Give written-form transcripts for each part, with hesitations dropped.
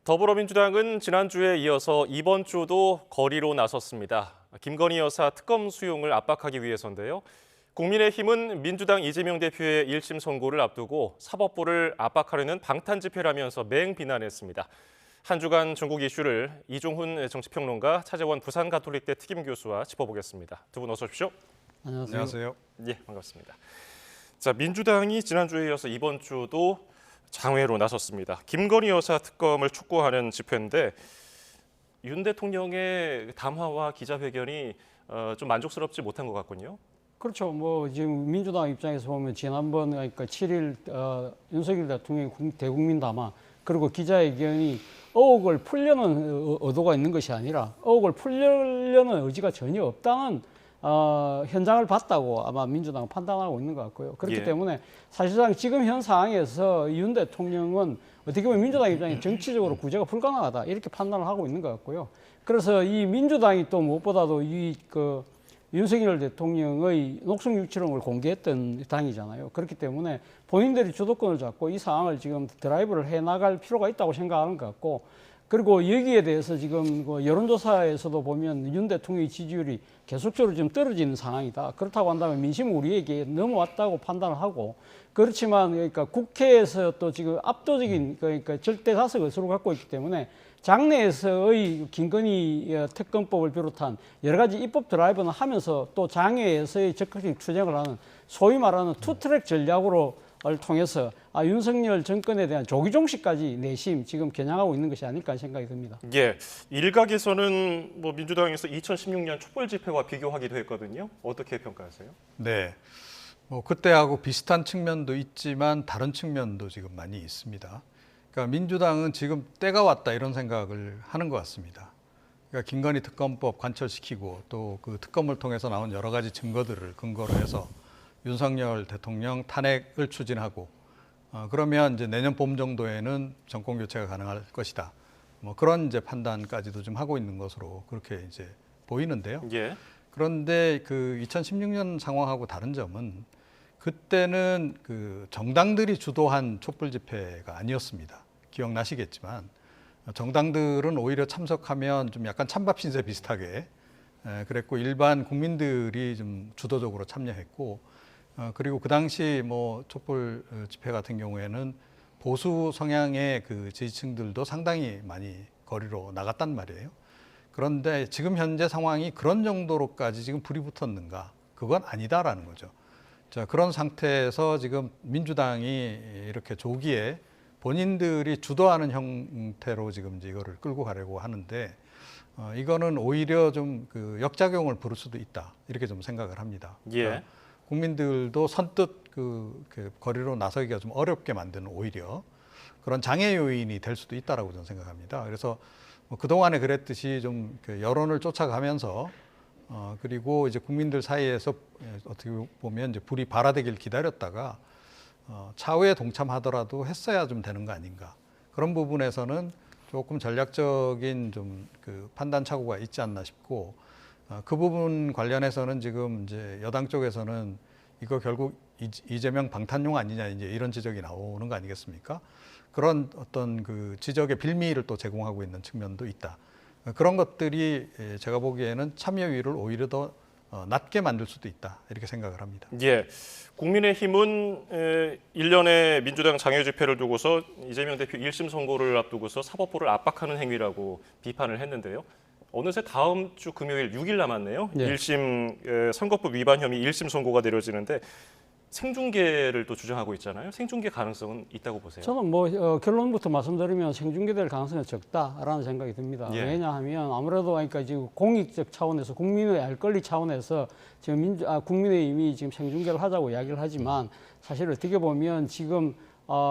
더불어민주당은 지난주에 이어서 이번 주도 거리로 나섰습니다. 김건희 여사 특검 수용을 압박하기 위해서인데요. 국민의힘은 민주당 이재명 대표의 1심 선고를 앞두고 사법부를 압박하려는 방탄 집회라면서 맹비난했습니다. 한 주간 전국 이슈를 이종훈 정치평론가, 차재원 부산가톨릭대 특임교수와 짚어보겠습니다. 두 분 어서 오십시오. 안녕하세요. 예, 반갑습니다. 자, 민주당이 지난주에 이어서 이번 주도 장외로 나섰습니다. 김건희 여사 특검을 촉구하는 집회인데 윤 대통령의 담화와 기자회견이 좀 만족스럽지 못한 것 같군요. 그렇죠. 뭐 지금 민주당 입장에서 보면 지난번 그러니까 7일 윤석열 대통령의 대국민 담화 그리고 기자회견이 의혹을 풀려는 의도가 있는 것이 아니라 의혹을 풀려는 의지가 전혀 없다는 현장을 봤다고 아마 민주당은 판단하고 있는 것 같고요. 그렇기 예. 때문에 사실상 지금 현 상황에서 윤 대통령은 어떻게 보면 민주당 입장에 정치적으로 구제가 불가능하다 이렇게 판단을 하고 있는 것 같고요. 그래서 이 민주당이 또 무엇보다도 윤석열 대통령의 녹색 유치론을 공개했던 당이잖아요. 그렇기 때문에 본인들이 주도권을 잡고 이 상황을 지금 드라이브를 해나갈 필요가 있다고 생각하는 것 같고, 그리고 여기에 대해서 지금 여론조사에서도 보면 윤 대통령의 지지율이 계속적으로 지금 떨어지는 상황이다. 그렇다고 한다면 민심은 우리에게 넘어왔다고 판단을 하고, 그렇지만 그러니까 국회에서 또 지금 압도적인 그러니까 절대 다수 의석을 갖고 있기 때문에 장내에서의 김건희 특검법을 비롯한 여러 가지 입법 드라이브는 하면서 또 장외에서의 적극적인 투쟁을 하는 소위 말하는 투트랙 전략으로 통해서 윤석열 정권에 대한 조기종식까지 내심 지금 겨냥하고 있는 것이 아닐까 생각이 듭니다. 예, 일각에서는 뭐 민주당에서 2016년 촛불 집회와 비교하기도 했거든요. 어떻게 평가하세요? 네, 뭐 그때하고 비슷한 측면도 있지만 다른 측면도 지금 많이 있습니다. 그러니까 민주당은 지금 때가 왔다 이런 생각을 하는 것 같습니다. 그러니까 김건희 특검법 관철시키고 또 그 특검을 통해서 나온 여러 가지 증거들을 근거로 해서 윤석열 대통령 탄핵을 추진하고 그러면 이제 내년 봄 정도에는 정권 교체가 가능할 것이다. 뭐 그런 이제 판단까지도 좀 하고 있는 것으로 그렇게 이제 보이는데요. 예. 그런데 그 2016년 상황하고 다른 점은 그때는 그 정당들이 주도한 촛불 집회가 아니었습니다. 기억나시겠지만 정당들은 오히려 참석하면 좀 약간 찬밥 신세 비슷하게 그랬고 일반 국민들이 좀 주도적으로 참여했고 그리고 그 당시 뭐 촛불 집회 같은 경우에는 보수 성향의 그 지지층들도 상당히 많이 거리로 나갔단 말이에요. 그런데 지금 현재 상황이 그런 정도로까지 지금 불이 붙었는가? 그건 아니다라는 거죠. 자, 그런 상태에서 지금 민주당이 이렇게 조기에 본인들이 주도하는 형태로 지금 이제 이거를 끌고 가려고 하는데 이거는 오히려 좀 그 역작용을 부를 수도 있다 이렇게 좀 생각을 합니다. 예. 그러니까 국민들도 선뜻 그 거리로 나서기가 좀 어렵게 만드는 오히려 그런 장애 요인이 될 수도 있다라고 저는 생각합니다. 그래서 뭐 그동안에 그랬듯이 좀 그 여론을 쫓아가면서 그리고 이제 국민들 사이에서 어떻게 보면 이제 불이 발화되길 기다렸다가 차후에 동참하더라도 했어야 좀 되는 거 아닌가. 그런 부분에서는 조금 전략적인 좀 그 판단 착오가 있지 않나 싶고 그 부분 관련해서는 지금 이제 여당 쪽에서는 이거 결국 이재명 방탄용 아니냐 이제 이런 지적이 나오는 거 아니겠습니까? 그런 어떤 그 지적의 빌미를 또 제공하고 있는 측면도 있다. 그런 것들이 제가 보기에는 참여율을 오히려 더 낮게 만들 수도 있다 이렇게 생각을 합니다. 예, 국민의힘은 1년의 민주당 장외 집회를 두고서 이재명 대표 1심 선고를 앞두고서 사법부를 압박하는 행위라고 비판을 했는데요. 어느새 다음 주 금요일 6일 남았네요. 네. 1심 선거법 위반 혐의 1심 선고가 내려지는데 생중계를 또 주장하고 있잖아요. 생중계 가능성은 있다고 보세요? 저는 뭐 결론부터 말씀드리면 생중계될 가능성이 적다라는 생각이 듭니다. 예. 왜냐하면 아무래도 그러니까 지금 공익적 차원에서 국민의 알 권리 차원에서 지금 국민의힘이 지금 생중계를 하자고 이야기를 하지만 사실 어떻게 보면 지금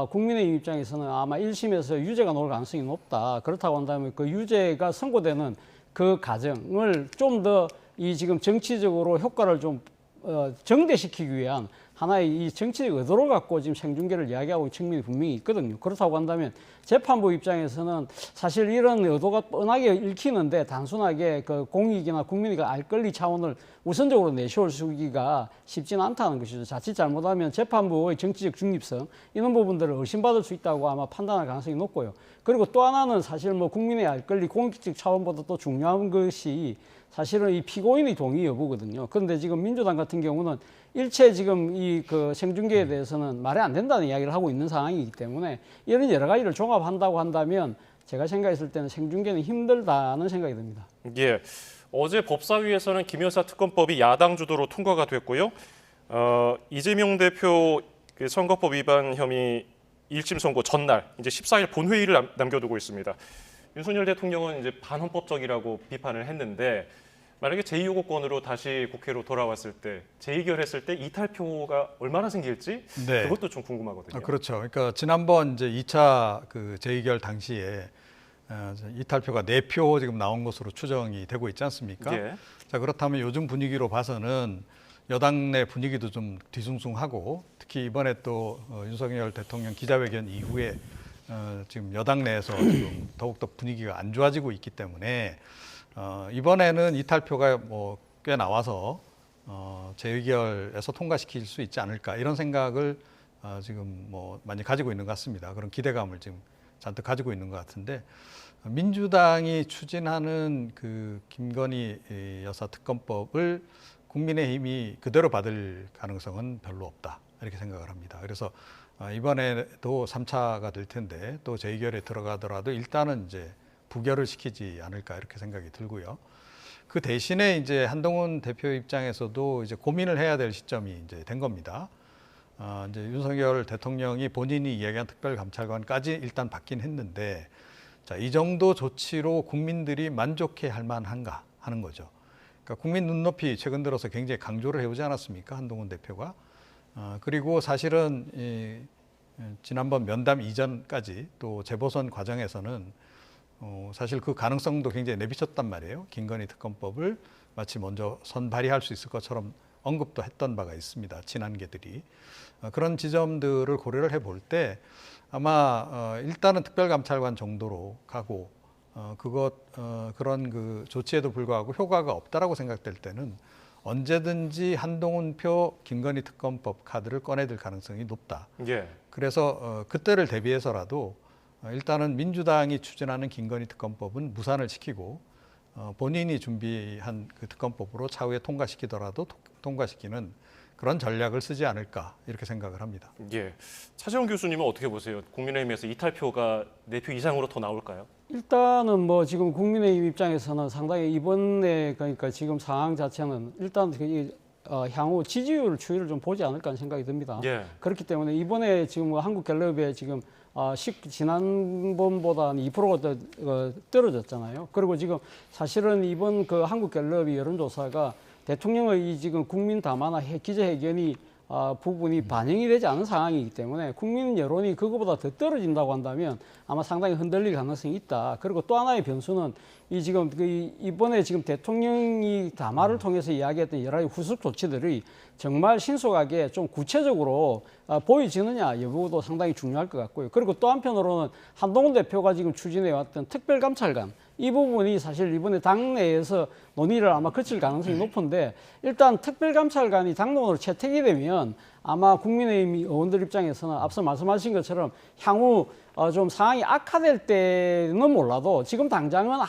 국민의힘 입장에서는 아마 1심에서 유죄가 나올 가능성이 높다. 그렇다고 한다면 그 유죄가 선고되는 그 과정을 좀 더 이 지금 정치적으로 효과를 좀 정대시키기 위한 하나의 이 정치적 의도를 갖고 지금 생중계를 이야기하고 있는 측면이 분명히 있거든요. 그렇다고 한다면 재판부 입장에서는 사실 이런 의도가 뻔하게 읽히는데 단순하게 그 공익이나 국민이 알 권리 차원을 우선적으로 내세우기가 쉽지는 않다는 것이죠. 자칫 잘못하면 재판부의 정치적 중립성 이런 부분들을 의심받을 수 있다고 아마 판단할 가능성이 높고요. 그리고 또 하나는 사실 뭐 국민의 알 권리 공익적 차원보다 또 중요한 것이 사실은 이 피고인의 동의 여부거든요. 그런데 지금 민주당 같은 경우는 일체 지금 이 그 생중계에 대해서는 말이 안 된다는 이야기를 하고 있는 상황이기 때문에 이런 여러 가지를 종합한다고 한다면 제가 생각했을 때는 생중계는 힘들다는 생각이 듭니다. 예, 어제 법사위에서는 김 여사 특검법이 야당 주도로 통과가 됐고요. 이재명 대표 그 선거법 위반 혐의 1심 선고 전날 이제 14일 본회의를 남겨두고 있습니다. 윤석열 대통령은 이제 반헌법적이라고 비판을 했는데 만약에 제2요구권으로 다시 국회로 돌아왔을 때 재의결했을 때 이탈표가 얼마나 생길지 네. 그것도 좀 궁금하거든요. 그렇죠. 그러니까 지난번 이제 2차 그 재의결 당시에 이탈표가 4표 지금 나온 것으로 추정이 되고 있지 않습니까? 예. 자, 그렇다면 요즘 분위기로 봐서는 여당 내 분위기도 좀 뒤숭숭하고 특히 이번에 또 윤석열 대통령 기자회견 이후에 지금 여당 내에서 지금 더욱더 분위기가 안 좋아지고 있기 때문에 이번에는 이탈표가 뭐 꽤 나와서 재의결에서 통과시킬 수 있지 않을까 이런 생각을 지금 뭐 많이 가지고 있는 것 같습니다. 그런 기대감을 지금 잔뜩 가지고 있는 것 같은데 민주당이 추진하는 그 김건희 여사 특검법을 국민의힘이 그대로 받을 가능성은 별로 없다 이렇게 생각을 합니다. 그래서 이번에도 3차가 될 텐데 또 재의결에 들어가더라도 일단은 이제 부결을 시키지 않을까 이렇게 생각이 들고요. 그 대신에 이제 한동훈 대표 입장에서도 이제 고민을 해야 될 시점이 이제 된 겁니다. 이제 윤석열 대통령이 본인이 이야기한 특별감찰관까지 일단 받긴 했는데 자, 이 정도 조치로 국민들이 만족해 할 만한가 하는 거죠. 그러니까 국민 눈높이 최근 들어서 굉장히 강조를 해오지 않았습니까? 한동훈 대표가. 그리고 사실은 지난번 면담 이전까지 또 재보선 과정에서는 사실 그 가능성도 굉장히 내비쳤단 말이에요. 김건희 특검법을 마치 먼저 선발의할 수 있을 것처럼 언급도 했던 바가 있습니다. 친한계들이. 그런 지점들을 고려를 해볼 때 아마 일단은 특별감찰관 정도로 가고 그런 그 조치에도 불구하고 효과가 없다라고 생각될 때는 언제든지 한동훈표 김건희 특검법 카드를 꺼내들 가능성이 높다. 예. 그래서 그때를 대비해서라도 일단은 민주당이 추진하는 김건희 특검법은 무산을 시키고 본인이 준비한 그 특검법으로 차후에 통과시키더라도 통과시키는 그런 전략을 쓰지 않을까 이렇게 생각을 합니다. 예. 차재원 교수님은 어떻게 보세요? 국민의힘에서 이탈표가 4표 이상으로 더 나올까요? 일단은 뭐 지금 국민의힘 입장에서는 상당히 이번에 그러니까 지금 상황 자체는 일단 향후 지지율 추이를 좀 보지 않을까 하는 생각이 듭니다. 예. 그렇기 때문에 이번에 지금 한국갤럽에 지금 지난번보다 2%가 더 떨어졌잖아요. 그리고 지금 사실은 이번 그 한국갤럽이 여론조사가 대통령의 이 지금 국민 담화나 기자회견이 부분이 반영이 되지 않은 상황이기 때문에 국민 여론이 그거보다 더 떨어진다고 한다면 아마 상당히 흔들릴 가능성이 있다. 그리고 또 하나의 변수는 이번에 지금 대통령이 담화를 통해서 이야기했던 여러 가지 후속 조치들이 정말 신속하게 좀 구체적으로 보여지느냐 여부도 상당히 중요할 것 같고요. 그리고 또 한편으로는 한동훈 대표가 지금 추진해왔던 특별감찰관 이 부분이 사실 이번에 당내에서 논의를 아마 거칠 가능성이 높은데 일단 특별감찰관이 당론으로 채택이 되면 아마 국민의힘 의원들 입장에서는 앞서 말씀하신 것처럼 향후 좀 상황이 악화될 때는 몰라도 지금 당장은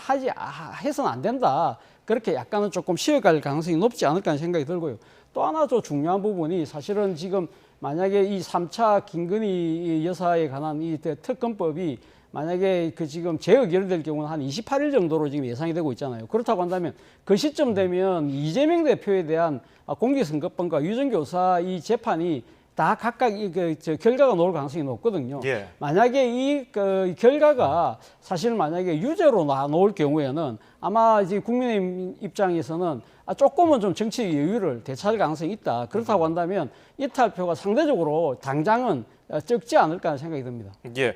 해서는 안 된다. 그렇게 약간은 조금 쉬어갈 가능성이 높지 않을까 하는 생각이 들고요. 또 하나 더 중요한 부분이 사실은 지금 만약에 이 3차 김건희 여사에 관한 이 특검법이 만약에 그 지금 재의결될 경우는 한 28일 정도로 지금 예상이 되고 있잖아요. 그렇다고 한다면 그 시점 되면 이재명 대표에 대한 공직선거법과 유전교사 이 재판이 다 각각 결과가 나올 가능성이 높거든요. 예. 만약에 이 결과가 사실 만약에 유죄로 나올 경우에는 아마 이제 국민의힘 입장에서는 조금은 좀 정치 여유를 되찾을 가능성이 있다. 그렇다고 한다면 이탈표가 상대적으로 당장은 적지 않을까 하는 생각이 듭니다. 예.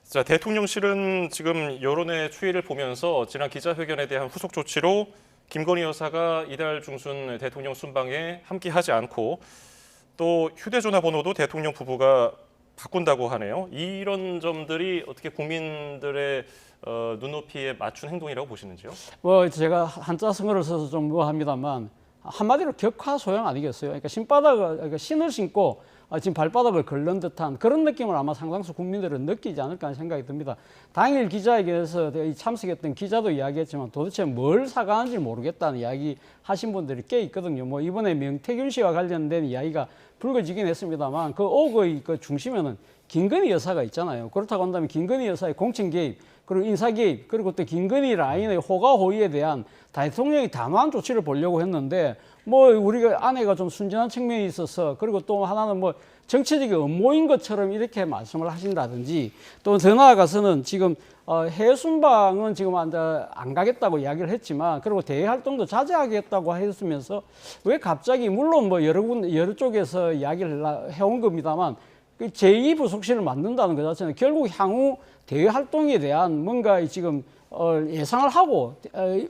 자, 대통령실은 지금 여론의 추이를 보면서 지난 기자회견에 대한 후속 조치로 김건희 여사가 이달 중순 대통령 순방에 함께하지 않고 또 휴대전화 번호도 대통령 부부가 바꾼다고 하네요. 이런 점들이 어떻게 국민들의 눈높이에 맞춘 행동이라고 보시는지요? 뭐 제가 한자 성어를 써서 좀 뭐합니다만 한마디로 격하소양 아니겠어요? 그러니까 그러니까 신을 신고 지금 발바닥을 긁는 듯한 그런 느낌을 아마 상당수 국민들은 느끼지 않을까 하는 생각이 듭니다. 당일 기자회견에서 참석했던 기자도 이야기했지만 도대체 뭘 사과하는지 모르겠다는 이야기 하신 분들이 꽤 있거든요. 뭐 이번에 명태균 씨와 관련된 이야기가 불거지긴 했습니다만 그 오거의 그 중심에는 김건희 여사가 있잖아요. 그렇다고 한다면 김건희 여사의 공천 개입, 그리고 인사 개입, 그리고 또 김건희 라인의 호가호위에 대한 대통령이 담화한 조치를 보려고 했는데 뭐 우리가 아내가 좀 순진한 측면이 있어서 그리고 또 하나는 뭐 정치적인 음모인 것처럼 이렇게 말씀을 하신다든지 또 더 나아가서는 지금 해외 순방은 지금 안 가겠다고 이야기를 했지만 그리고 대외 활동도 자제하겠다고 했으면서 왜 갑자기 물론 뭐 여러 쪽에서 이야기를 해온 겁니다만 그 제2부속실을 만든다는 것 자체는 결국 향후 대외 활동에 대한 뭔가 지금 예상을 하고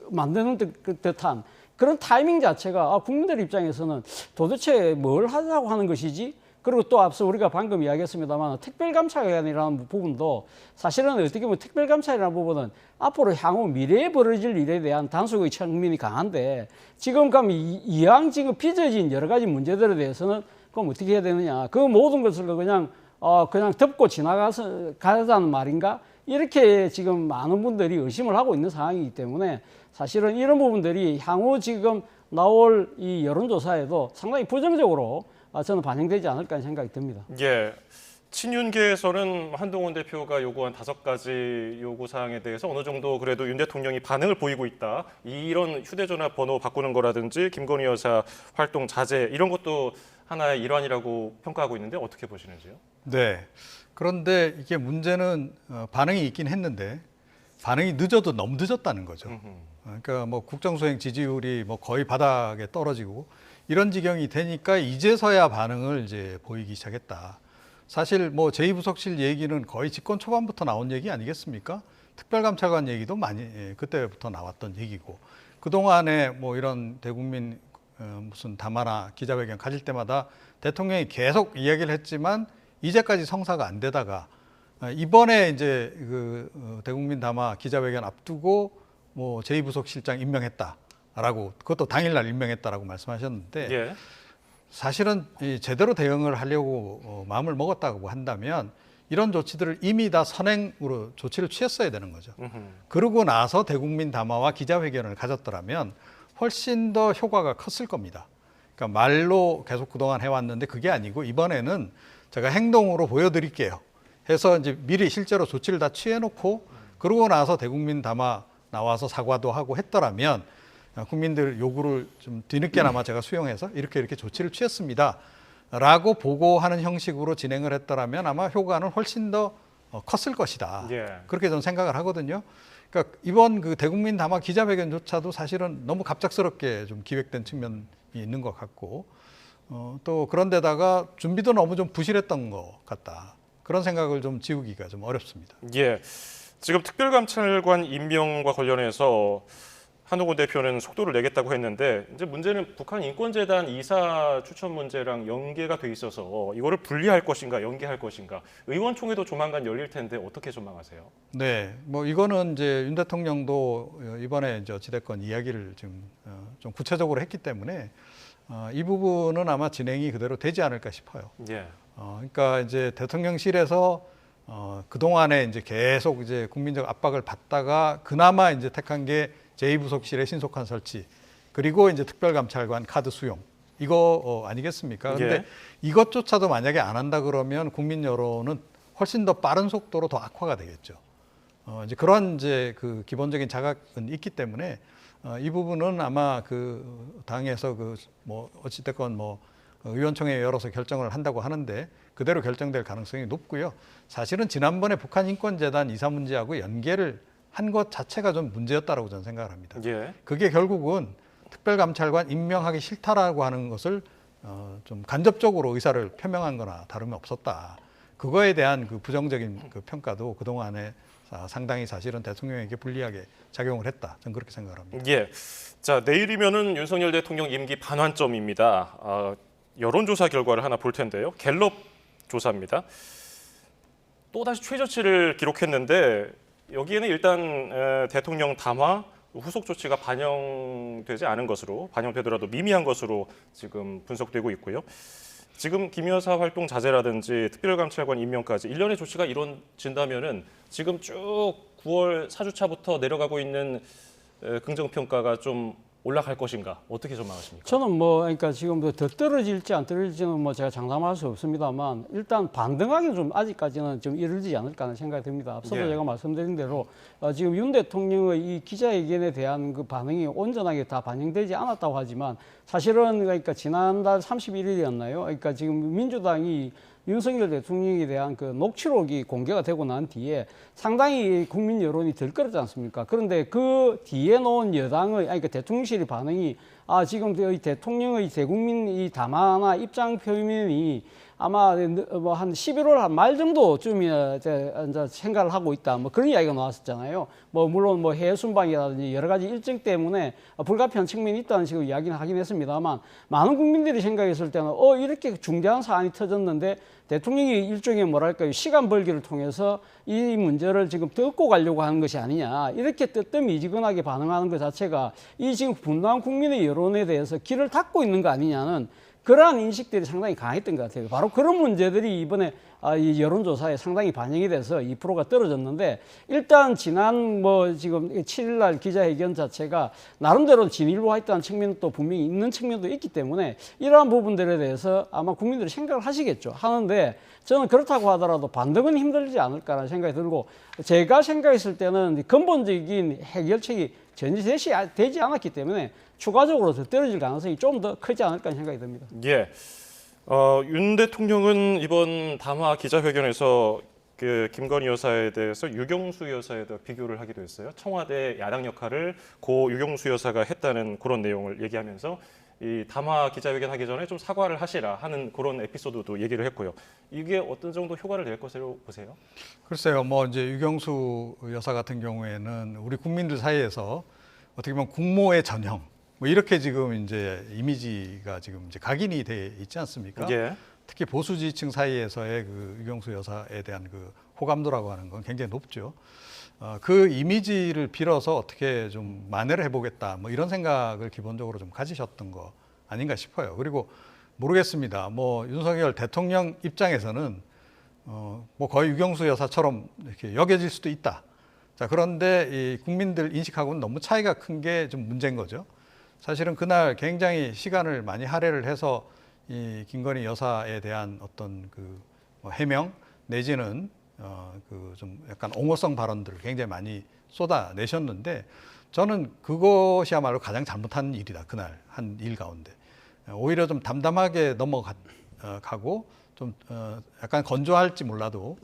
만드는 듯한 그런 타이밍 자체가 국민들 입장에서는 도대체 뭘 하자고 하는 것이지? 그리고 또 앞서 우리가 방금 이야기했습니다만 특별감찰관이라는 부분도 사실은 어떻게 보면 특별감찰이라는 부분은 앞으로 향후 미래에 벌어질 일에 대한 단속의 측면이 강한데 지금 그럼 이왕 지금 빚어진 여러 가지 문제들에 대해서는 그럼 어떻게 해야 되느냐? 그 모든 것을 그냥 덮고 가자는 말인가? 이렇게 지금 많은 분들이 의심을 하고 있는 상황이기 때문에 사실은 이런 부분들이 향후 지금 나올 이 여론조사에도 상당히 부정적으로 저는 반영되지 않을까 하는 생각이 듭니다. 예. 친윤계에서는 한동훈 대표가 요구한 5가지 요구 사항에 대해서 어느 정도 그래도 윤 대통령이 반응을 보이고 있다. 이런 휴대전화 번호 바꾸는 거라든지 김건희 여사 활동 자제 이런 것도 하나의 일환이라고 평가하고 있는데 어떻게 보시는지요? 네. 그런데 이게 문제는 반응이 있긴 했는데 반응이 늦어도 너무 늦었다는 거죠. 그러니까 뭐 국정수행 지지율이 뭐 거의 바닥에 떨어지고 이런 지경이 되니까 이제서야 반응을 이제 보이기 시작했다. 사실 뭐 제2부속실 얘기는 거의 집권 초반부터 나온 얘기 아니겠습니까? 특별감찰관 얘기도 많이 그때부터 나왔던 얘기고 그동안에 뭐 이런 대국민 무슨 담화나 기자회견 가질 때마다 대통령이 계속 이야기를 했지만 이제까지 성사가 안 되다가 이번에 이제 그 대국민 담화 기자회견 앞두고 뭐 제2부속실장 임명했다라고 그것도 당일날 임명했다라고 말씀하셨는데 예. 사실은 제대로 대응을 하려고 마음을 먹었다고 한다면 이런 조치들을 이미 다 선행으로 조치를 취했어야 되는 거죠. 그러고 나서 대국민 담화와 기자회견을 가졌더라면 훨씬 더 효과가 컸을 겁니다. 그러니까 말로 계속 그동안 해왔는데 그게 아니고 이번에는 제가 행동으로 보여드릴게요. 해서 이제 미리 실제로 조치를 다 취해놓고 그러고 나서 대국민 담화 나와서 사과도 하고 했더라면 국민들 요구를 좀 뒤늦게나마 제가 수용해서 이렇게 조치를 취했습니다. 라고 보고하는 형식으로 진행을 했더라면 아마 효과는 훨씬 더 컸을 것이다. 예. 그렇게 저는 생각을 하거든요. 그러니까 이번 그 대국민 담화 기자회견조차도 사실은 너무 갑작스럽게 좀 기획된 측면이 있는 것 같고 또 그런데다가 준비도 너무 좀 부실했던 것 같다. 그런 생각을 좀 지우기가 좀 어렵습니다. 예. 지금 특별감찰관 임명과 관련해서 한동훈 대표는 속도를 내겠다고 했는데 이제 문제는 북한 인권재단 이사 추천 문제랑 연계가 돼 있어서 이거를 분리할 것인가 연계할 것인가 의원총회도 조만간 열릴 텐데 어떻게 전망하세요? 네, 뭐 이거는 이제 윤 대통령도 이번에 이제 어찌됐건 이야기를 좀 구체적으로 했기 때문에 이 부분은 아마 진행이 그대로 되지 않을까 싶어요. 예. 그러니까 이제 대통령실에서 그 동안에 이제 계속 이제 국민적 압박을 받다가 그나마 이제 택한 게 제2부속실의 신속한 설치 그리고 이제 특별감찰관 카드 수용 이거 아니겠습니까? 근데 예. 이것조차도 만약에 안 한다 그러면 국민 여론은 훨씬 더 빠른 속도로 더 악화가 되겠죠. 이제 그런 이제 그 기본적인 자각은 있기 때문에 이 부분은 아마 그 당에서 그 뭐 어찌됐건 뭐 의원총회 열어서 결정을 한다고 하는데 그대로 결정될 가능성이 높고요. 사실은 지난번에 북한 인권재단 이사 문제하고 연계를 한 것 자체가 좀 문제였다라고 저는 생각을 합니다. 예. 그게 결국은 특별감찰관 임명하기 싫다라고 하는 것을 좀 간접적으로 의사를 표명한 거나 다름이 없었다. 그거에 대한 그 부정적인 그 평가도 그동안에 상당히 사실은 대통령에게 불리하게 작용을 했다. 저는 그렇게 생각을 합니다. 예. 자, 내일이면은 윤석열 대통령 임기 반환점입니다. 여론조사 결과를 하나 볼 텐데요. 갤럽 조사입니다. 또다시 최저치를 기록했는데 여기에는 일단 대통령 담화 후속 조치가 반영되지 않은 것으로, 반영되더라도 미미한 것으로 지금 분석되고 있고요. 지금 김 여사 활동 자제라든지 특별감찰관 임명까지 일련의 조치가 이루어진다면은 지금 쭉 9월 4주차부터 내려가고 있는 긍정평가가 좀 올라갈 것인가, 어떻게 전망하십니까? 저는 그러니까 지금 더 떨어질지 안 떨어질지는 제가 장담할 수 없습니다만 일단 반등하기는 좀 아직까지는 좀 이르지 않을까 하는 생각이 듭니다. 앞서도 예. 제가 말씀드린 대로 지금 윤 대통령의 이 기자회견에 대한 그 반응이 온전하게 다 반영되지 않았다고 하지만 사실은 그러니까 지난달 31일이었나요? 그러니까 지금 민주당이 윤석열 대통령에 대한 그 녹취록이 공개가 되고 난 뒤에 상당히 국민 여론이 들끓었지 않습니까? 그런데 그 뒤에 놓은 여당의, 그러니까 대통령실의 반응이 지금 이 대통령의 대국민 이 담화나 입장 표명이 아마 뭐 한 11월 한 말 정도쯤이나 이제 생각을 하고 있다. 뭐 그런 이야기가 나왔었잖아요. 뭐 물론 뭐 해외 순방이라든지 여러 가지 일정 때문에 불가피한 측면이 있다는 식으로 이야기는 하긴 했습니다만 많은 국민들이 생각했을 때는 이렇게 중대한 사안이 터졌는데 대통령이 일종의 뭐랄까요 시간 벌기를 통해서 이 문제를 지금 덮고 가려고 하는 것이 아니냐 이렇게 뜨뜻미지근하게 반응하는 것 자체가 이 지금 분노한 국민의 여론에 대해서 길을 닫고 있는 거 아니냐는 그러한 인식들이 상당히 강했던 것 같아요. 바로 그런 문제들이 이번에 이 여론조사에 상당히 반영이 돼서 2%가 떨어졌는데 일단 지난 지금 7일날 기자회견 자체가 나름대로 진일보했다는 측면도 분명히 있는 측면도 있기 때문에 이러한 부분들에 대해서 아마 국민들이 생각을 하시겠죠. 하는데 저는 그렇다고 하더라도 반등은 힘들지 않을까라는 생각이 들고 제가 생각했을 때는 근본적인 해결책이 전혀 되지 않았기 때문에 추가적으로 더 떨어질 가능성이 좀 더 크지 않을까 하는 생각이 듭니다. 예. 윤 대통령은 이번 담화 기자회견에서 그 김건희 여사에 대해서 유경수 여사에 대해 비교를 하기도 했어요. 청와대 야당 역할을 고 유경수 여사가 했다는 그런 내용을 얘기하면서 이 담화 기자회견 하기 전에 좀 사과를 하시라 하는 그런 에피소드도 얘기를 했고요. 이게 어떤 정도 효과를 낼 것으로 보세요? 글쎄요, 이제 유경수 여사 같은 경우에는 우리 국민들 사이에서 어떻게 보면 국모의 전형, 이렇게 지금 이제 이미지가 지금 이제 각인이 돼 있지 않습니까? 예. 특히 보수 지지층 사이에서의 그 유경수 여사에 대한 그 호감도라고 하는 건 굉장히 높죠. 그 이미지를 빌어서 어떻게 좀 만회를 해보겠다, 이런 생각을 기본적으로 좀 가지셨던 거 아닌가 싶어요. 그리고 모르겠습니다. 윤석열 대통령 입장에서는 거의 유경수 여사처럼 이렇게 여겨질 수도 있다. 자, 그런데 이 국민들 인식하고는 너무 차이가 큰 게 좀 문제인 거죠. 사실은 그날 굉장히 시간을 많이 할애를 해서 이 김건희 여사에 대한 어떤 그 해명 내지는 그 좀 약간 옹호성 발언들을 굉장히 많이 쏟아내셨는데 저는 그것이야말로 가장 잘못한 일이다. 그날 한 일 가운데 오히려 좀 담담하게 넘어가고 좀 약간 건조할지 몰라도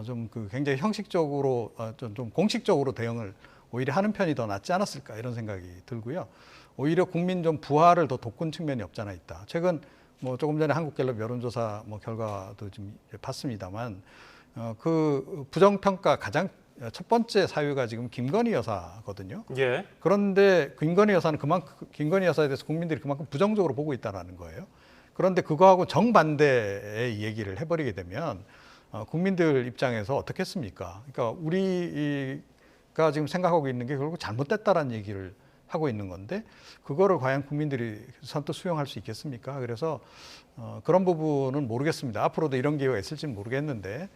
좀 그 굉장히 형식적으로 좀 공식적으로 대응을 오히려 하는 편이 더 낫지 않았을까 이런 생각이 들고요. 오히려 국민 좀 부활을 더 돋군 측면이 없잖아 있다. 최근 조금 전에 한국갤럽 여론조사 결과도 좀 봤습니다만 그 부정평가 가장 첫 번째 사유가 지금 김건희 여사거든요. 예. 그런데 김건희 여사에 대해서 국민들이 그만큼 부정적으로 보고 있다는 거예요. 그런데 그거하고 정반대의 얘기를 해버리게 되면 국민들 입장에서 어떻겠습니까? 그러니까 우리가 지금 생각하고 있는 게 결국 잘못됐다라는 얘기를 하고 있는 건데 그거를 과연 국민들이 선뜻 수용할 수 있겠습니까? 그래서 그런 부분은 모르겠습니다. 앞으로도 이런 기회가 있을지는 모르겠는데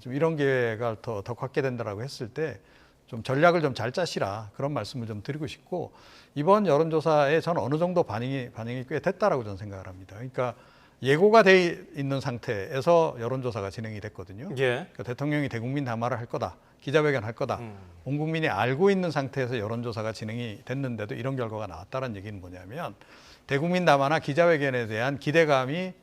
좀 이런 기회가 더 갖게 된다라고 했을 때 좀 전략을 좀 잘 짜시라 그런 말씀을 좀 드리고 싶고 이번 여론조사에 저는 어느 정도 반응이 꽤 됐다라고 저는 생각을 합니다. 그러니까 예고가 돼 있는 상태에서 여론조사가 진행이 됐거든요. 예. 그러니까 대통령이 대국민 담화를 할 거다, 기자회견 할 거다. 온 국민이 알고 있는 상태에서 여론조사가 진행이 됐는데도 이런 결과가 나왔다는 얘기는 뭐냐면 대국민 담화나 기자회견에 대한 기대감이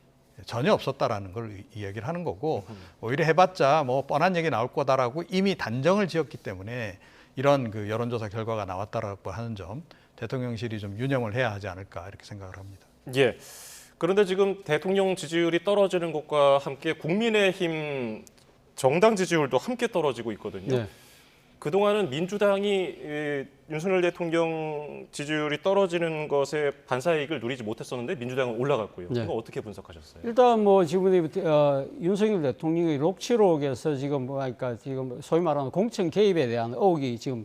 전혀 없었다라는 걸 이야기를 하는 거고 오히려 해봤자 뻔한 얘기 나올 거다라고 이미 단정을 지었기 때문에 이런 그 여론조사 결과가 나왔다라고 하는 점 대통령실이 좀 유념을 해야 하지 않을까 이렇게 생각을 합니다. 예. 그런데 지금 대통령 지지율이 떨어지는 것과 함께 국민의힘 정당 지지율도 함께 떨어지고 있거든요. 네. 그동안은 민주당이 윤석열 대통령 지지율이 떨어지는 것에 반사이익을 누리지 못했었는데 민주당은 올라갔고요. 네. 이거 어떻게 분석하셨어요? 일단 뭐 지금 윤석열 대통령의 녹취록에서 지금 그러니까 지금 소위 말하는 공천 개입에 대한 의혹이 지금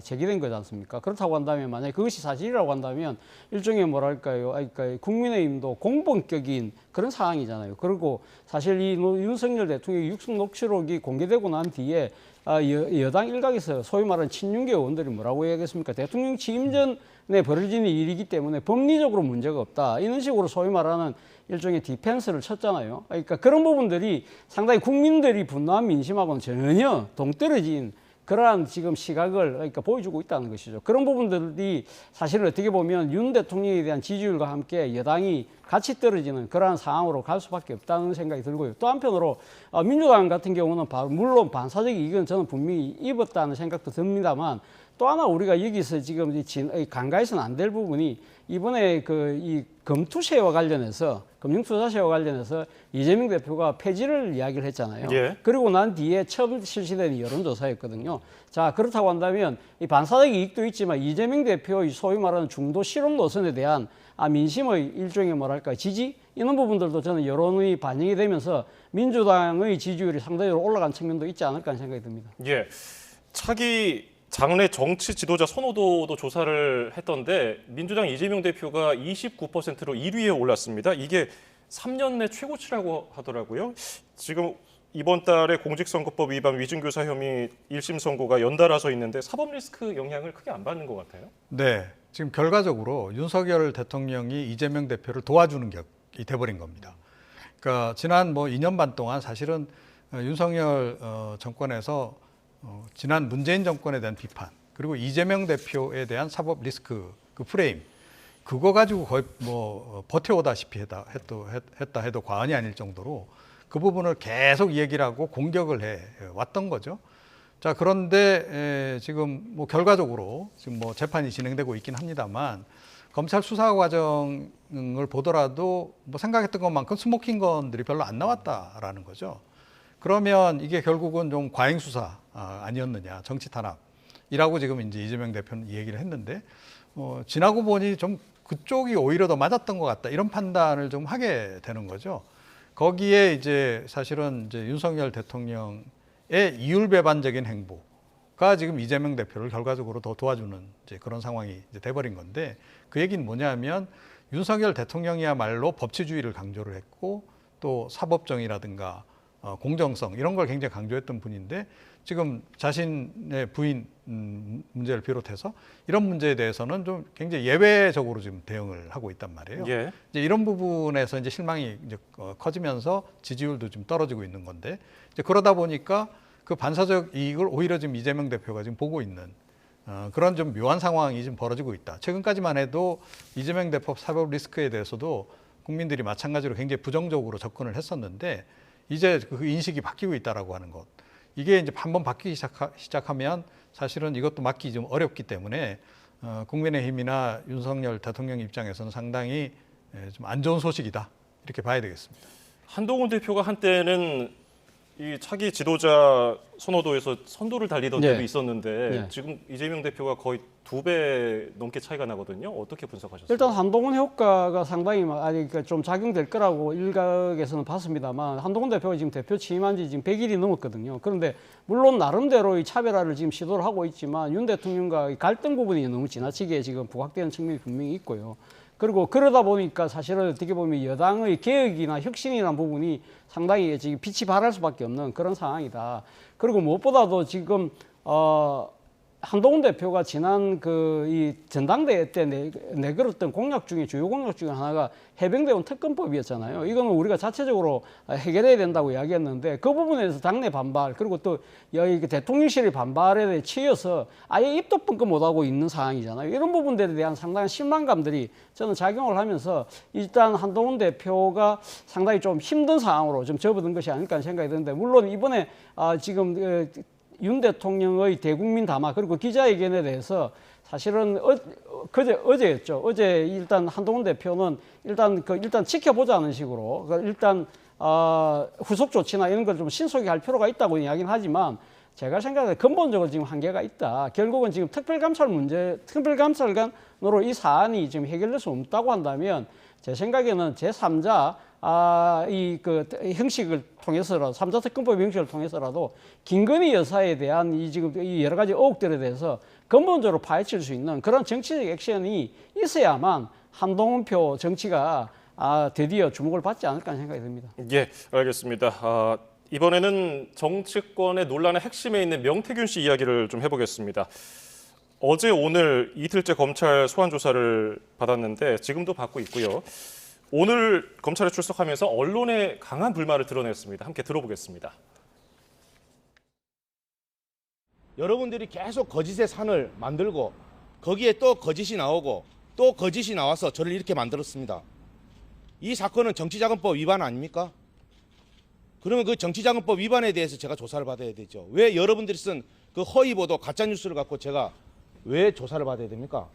제기된 거지 않습니까? 그렇다고 한다면 만약에 그것이 사실이라고 한다면 일종의 뭐랄까요? 그러니까 국민의힘도 공범격인 그런 상황이잖아요. 그리고 사실 이 윤석열 대통령의 육성 녹취록이 공개되고 난 뒤에 여당 일각에서 소위 말하는 친윤계 의원들이 뭐라고 얘기했습니까? 대통령 취임 전에 벌어지는 일이기 때문에 법리적으로 문제가 없다. 이런 식으로 소위 말하는 일종의 디펜스를 쳤잖아요. 그러니까 그런 부분들이 상당히 국민들이 분노한 민심하고는 전혀 동떨어진 그러한 지금 시각을 그러니까 보여주고 있다는 것이죠. 그런 부분들이 사실은 어떻게 보면 윤 대통령에 대한 지지율과 함께 여당이 같이 떨어지는 그러한 상황으로 갈 수밖에 없다는 생각이 들고요. 또 한편으로 민주당 같은 경우는 물론 반사적 이익은 저는 분명히 입었다는 생각도 듭니다만 또 하나 우리가 여기서 지금 간과해서는 안 될 부분이 이번에 이 금투세와 관련해서 금융투자세와 관련해서 이재명 대표가 폐지를 이야기를 했잖아요. 예. 그리고 난 뒤에 처음 실시된 여론조사였거든요. 자, 그렇다고 한다면 이 반사적 이익도 있지만 이재명 대표의 소위 말하는 중도 실험 노선에 대한 민심의 일종의 뭐랄까 지지 이런 부분들도 저는 여론이 반영이 되면서 민주당의 지지율이 상대적으로 올라간 측면도 있지 않을까 하는 생각이 듭니다. 예, 차기 장래 정치 지도자 선호도도 조사를 했던데 민주당 이재명 대표가 29%로 1위에 올랐습니다. 이게 3년 내 최고치라고 하더라고요. 지금 이번 달에 공직선거법 위반 위증교사 혐의 1심 선고가 연달아서 있는데 사법 리스크 영향을 크게 안 받는 것 같아요. 네, 지금 결과적으로 윤석열 대통령이 이재명 대표를 도와주는 격이 돼버린 겁니다. 그러니까 지난 2년 반 동안 사실은 윤석열 정권에서 지난 문재인 정권에 대한 비판 그리고 이재명 대표에 대한 사법 리스크 그 프레임 그거 가지고 거의 버텨오다시피 했다 해도 과언이 아닐 정도로 그 부분을 계속 얘기를 하고 공격을 해 왔던 거죠. 자, 그런데 지금 결과적으로 지금 재판이 진행되고 있긴 합니다만 검찰 수사 과정을 보더라도 생각했던 것만큼 스모킹 건들이 별로 안 나왔다라는 거죠. 그러면 이게 결국은 좀 과잉 수사 아니었느냐, 정치 탄압이라고 지금 이제 이재명 대표는 얘기를 했는데 지나고 보니 좀 그쪽이 오히려 더 맞았던 것 같다 이런 판단을 좀 하게 되는 거죠. 거기에 이제 사실은 이제 윤석열 대통령의 이율배반적인 행보가 지금 이재명 대표를 결과적으로 더 도와주는 이제 그런 상황이 이제 돼버린 건데 그 얘기는 뭐냐면 윤석열 대통령이야말로 법치주의를 강조를 했고 또 사법정의라든가 공정성 이런 걸 굉장히 강조했던 분인데 지금 자신의 부인 문제를 비롯해서 이런 문제에 대해서는 좀 굉장히 예외적으로 지금 대응을 하고 있단 말이에요. 예. 이제 이런 부분에서 이제 실망이 이제 커지면서 지지율도 좀 떨어지고 있는 건데 이제 그러다 보니까 그 반사적 이익을 오히려 지금 이재명 대표가 지금 보고 있는 그런 좀 묘한 상황이 지금 벌어지고 있다. 최근까지만 해도 이재명 대표 사법 리스크에 대해서도 국민들이 마찬가지로 굉장히 부정적으로 접근을 했었는데 이제 그 인식이 바뀌고 있다라고 하는 것. 이게 이제 한번 바뀌기 시작하면 사실은 이것도 막기 좀 어렵기 때문에 국민의힘이나 윤석열 대통령 입장에서는 상당히 좀 안 좋은 소식이다. 이렇게 봐야 되겠습니다. 한동훈 대표가 한때는 이 차기 지도자 선호도에서 선두를 달리던 때도 있었는데 지금 이재명 대표가 거의 2배 넘게 차이가 나거든요. 어떻게 분석하셨어요? 일단 한동훈 효과가 상당히 그러니까 좀 작용될 거라고 일각에서는 봤습니다만 한동훈 대표가 지금 대표 취임한 지 지금 100일이 넘었거든요. 그런데 물론 나름대로의 차별화를 지금 시도를 하고 있지만 윤 대통령과 갈등 부분이 너무 지나치게 지금 부각되는 측면이 분명히 있고요. 그리고 그러다 보니까 사실은 어떻게 보면 여당의 개혁이나 혁신이라는 부분이 상당히 지금 빛이 발할 수밖에 없는 그런 상황이다. 그리고 무엇보다도 지금 한동훈 대표가 지난 이 전당대회 때 내걸었던 공약 중에 주요 공약 중에 하나가 해병대원 특검법이었잖아요. 이거는 우리가 자체적으로 해결해야 된다고 이야기했는데 그 부분에 대해서 당내 반발 그리고 또 여기 대통령실의 반발에 치여서 아예 입도 뻥끗 못하고 있는 상황이잖아요. 이런 부분들에 대한 상당한 실망감들이 저는 작용을 하면서 일단 한동훈 대표가 상당히 좀 힘든 상황으로 좀 접어든 것이 아닐까 하는 생각이 드는데 물론 이번에 지금 윤 대통령의 대국민 담화 그리고 기자회견에 대해서 사실은 어제였죠. 어제 일단 한동훈 대표는 일단 지켜보자는 식으로 일단 후속 조치나 이런 걸 좀 신속히 할 필요가 있다고 이야기는 하지만 제가 생각해 근본적으로 지금 한계가 있다. 결국은 지금 특별감찰관으로 이 사안이 지금 해결될 수 없다고 한다면 제 생각에는 제3자 그 형식을 통해서라도 3자 특검법 형식을 통해서라도 김건희 여사에 대한 이 지금 이 여러 가지 의혹들에 대해서 근본적으로 파헤칠 수 있는 그런 정치적 액션이 있어야만 한동훈표 정치가 드디어 주목을 받지 않을까 하는 생각이 듭니다. 예, 알겠습니다. 이번에는 정치권의 논란의 핵심에 있는 명태균 씨 이야기를 좀 해보겠습니다. 어제 오늘 이틀째 검찰 소환 조사를 받았는데 지금도 받고 있고요. 오늘 검찰에 출석하면서 언론에 강한 불만을 드러냈습니다. 함께 들어보겠습니다. 여러분들이 계속 거짓의 산을 만들고 거기에 또 거짓이 나오고 또 거짓이 나와서 저를 이렇게 만들었습니다. 이 사건은 정치자금법 위반 아닙니까? 그러면 그 정치자금법 위반에 대해서 제가 조사를 받아야 되죠. 왜 여러분들이 쓴 그 허위 보도 가짜뉴스를 갖고 제가 왜 조사를 받아야 됩니까?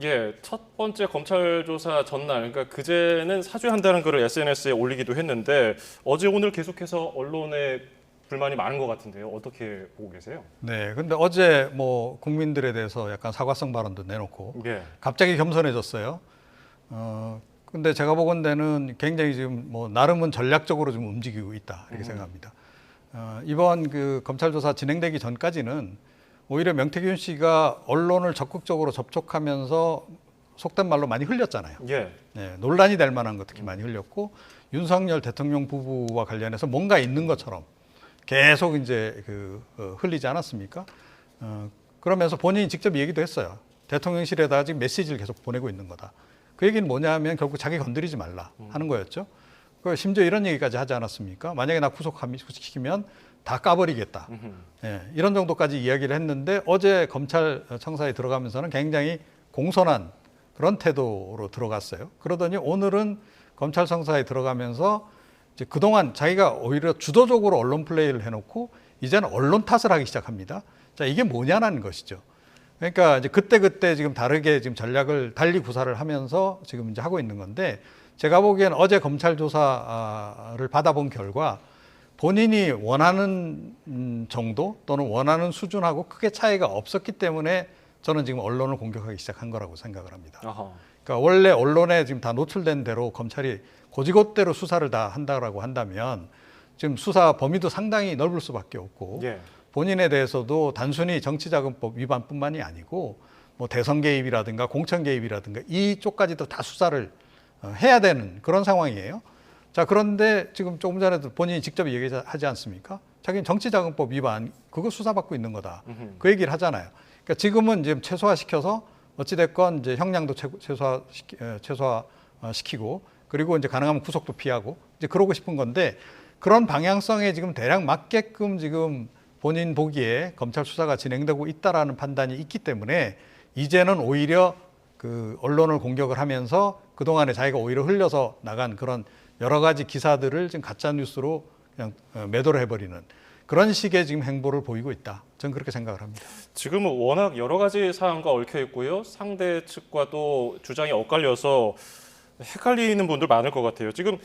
예, 첫 번째 검찰 조사 전날, 그러니까 그제는 사죄한다는 글을 SNS에 올리기도 했는데 어제 오늘 계속해서 언론에 불만이 많은 것 같은데요. 어떻게 보고 계세요? 네, 근데 어제 뭐 국민들에 대해서 약간 사과성 발언도 내놓고 예. 갑자기 겸손해졌어요. 근데 제가 보건대는 굉장히 지금 뭐 나름은 전략적으로 좀 움직이고 있다 이렇게 생각합니다. 이번 그 검찰 조사 진행되기 전까지는 오히려 명태균 씨가 언론을 적극적으로 접촉하면서 속된 말로 많이 흘렸잖아요. 예. 네, 논란이 될 만한 거 특히 많이 흘렸고 윤석열 대통령 부부와 관련해서 뭔가 있는 것처럼 계속 이제 흘리지 않았습니까? 그러면서 본인이 직접 얘기도 했어요. 대통령실에다가 지금 메시지를 계속 보내고 있는 거다. 그 얘기는 뭐냐면 결국 자기 건드리지 말라 하는 거였죠. 심지어 이런 얘기까지 하지 않았습니까? 만약에 나 구속시키면 다 까버리겠다. 이런 정도까지 이야기를 했는데 어제 검찰청사에 들어가면서는 굉장히 공손한 그런 태도로 들어갔어요. 그러더니 오늘은 검찰청사에 들어가면서 이제 그동안 자기가 오히려 주도적으로 언론 플레이를 해놓고 이제는 언론 탓을 하기 시작합니다. 자, 이게 뭐냐는 것이죠. 그러니까 이제 그때 지금 다르게 지금 전략을 달리 구사를 하면서 지금 이제 하고 있는 건데 제가 보기엔 어제 검찰 조사를 받아본 결과 본인이 원하는 정도 또는 원하는 수준하고 크게 차이가 없었기 때문에 저는 지금 언론을 공격하기 시작한 거라고 생각을 합니다. 아하. 그러니까 원래 언론에 지금 다 노출된 대로 검찰이 고지고대로 수사를 다 한다라고 한다면 지금 수사 범위도 상당히 넓을 수밖에 없고 예. 본인에 대해서도 단순히 정치자금법 위반뿐만이 아니고 뭐 대선 개입이라든가 공천 개입이라든가 이쪽까지도 다 수사를 해야 되는 그런 상황이에요. 자, 그런데 지금 조금 전에도 본인이 직접 얘기하지 않습니까? 자기는 정치자금법 위반 그거 수사받고 있는 거다. 그 얘기를 하잖아요. 그러니까 지금은 지금 최소화시켜서 어찌됐건 이제 형량도 최소화시키고 그리고 이제 가능하면 구속도 피하고 이제 그러고 싶은 건데 그런 방향성에 지금 대략 맞게끔 지금 본인 보기에 검찰 수사가 진행되고 있다라는 판단이 있기 때문에 이제는 오히려 그 언론을 공격을 하면서 그동안에 자기가 오히려 흘려서 나간 그런 여러 가지 기사들을 지금 가짜 뉴스로 그냥 매도를 해버리는 그런 식의 지금 행보를 보이고 있다. 저는 그렇게 생각을 합니다. 지금은 워낙 여러 가지 사안과 얽혀 있고요. 상대 측과 또 주장이 엇갈려서 헷갈리는 분들 많을 것 같아요. 지금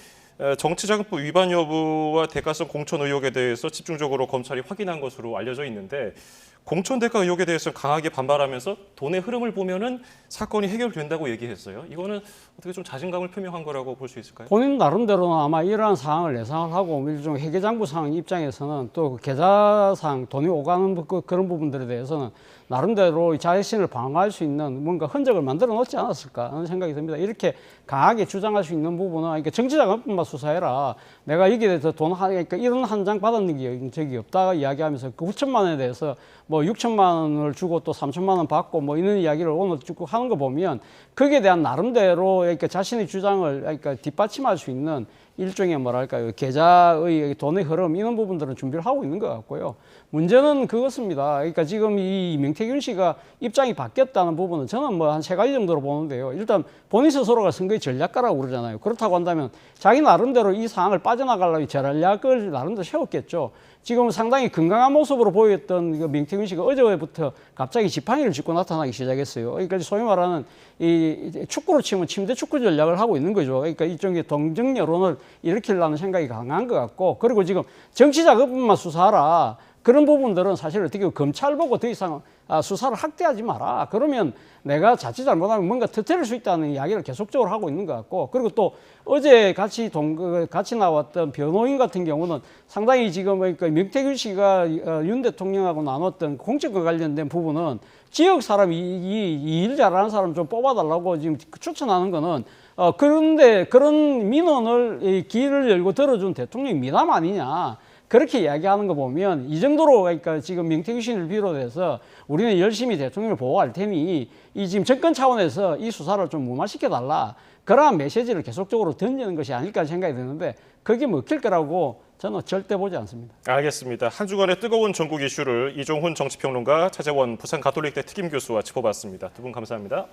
정치자금법 위반 여부와 대가성 공천 의혹에 대해서 집중적으로 검찰이 확인한 것으로 알려져 있는데 공천 대가 의혹에 대해서 강하게 반발하면서 돈의 흐름을 보면은 사건이 해결된다고 얘기했어요. 이거는 어떻게 좀 자신감을 표명한 거라고 볼 수 있을까요? 본인 나름대로는 아마 이러한 상황을 예상을 하고 일종 회계장부상 입장에서는 또 계좌상 돈이 오가는 그런 부분들에 대해서는 나름대로 자신을 방어할 수 있는 뭔가 흔적을 만들어 놓지 않았을까 하는 생각이 듭니다. 이렇게 강하게 주장할 수 있는 부분은 그러니까 정치자금법만 수사해라. 내가 여기에 대해서 그러니까 이런 한 장 받은 적이 없다 이야기하면서 그 9천만 원에 대해서 뭐 6천만 원을 주고 또 3천만 원 받고 뭐 이런 이야기를 오늘 쭉 하는 거 보면 거기에 대한 나름대로 그러니까 자신의 주장을 그러니까 뒷받침할 수 있는 일종의 뭐랄까요 계좌의 돈의 흐름 이런 부분들은 준비를 하고 있는 것 같고요. 문제는 그것입니다. 그러니까 지금 이 명태균 씨가 입장이 바뀌었다는 부분은 저는 뭐 한 세 가지 정도로 보는데요. 일단 본인 스스로가 선거의 전략가라고 그러잖아요. 그렇다고 한다면 자기 나름대로 이 상황을 빠져나가려고 전략을 나름대로 세웠겠죠. 지금 상당히 건강한 모습으로 보였던 그 명태균 씨가 어제부터 갑자기 지팡이를 짚고 나타나기 시작했어요. 그러니까 소위 말하는 이 축구로 치면 침대 축구 전략을 하고 있는 거죠. 그러니까 일종의 동정 여론을 일으키려는 생각이 강한 것 같고, 그리고 지금 정치 자금만 수사하라. 그런 부분들은 사실 어떻게 보면 검찰 보고 더 이상 수사를 확대하지 마라. 그러면 내가 자칫 잘못하면 뭔가 터뜨릴 수 있다는 이야기를 계속적으로 하고 있는 것 같고, 그리고 또 어제 같이 나왔던 변호인 같은 경우는 상당히 지금 그러니까 명태균 씨가 윤 대통령하고 나눴던 공천과 관련된 부분은 지역 사람 이 일 잘하는 사람 좀 뽑아달라고 지금 추천하는 거는 그런데 그런 민원을 길을 열고 들어준 대통령이 미남 아니냐. 그렇게 이야기하는 거 보면 이 정도로 그러니까 지금 명태균 씨를 비롯해서 우리는 열심히 대통령을 보호할 테니 이 지금 정권 차원에서 이 수사를 좀 무마시켜 달라. 그러한 메시지를 계속적으로 던지는 것이 아닐까 생각이 드는데 그게 먹힐 거라고 저는 절대 보지 않습니다. 알겠습니다. 한 주간의 뜨거운 전국 이슈를 이종훈 정치평론가, 차재원 부산가톨릭대 특임교수와 짚어봤습니다. 두 분 감사합니다.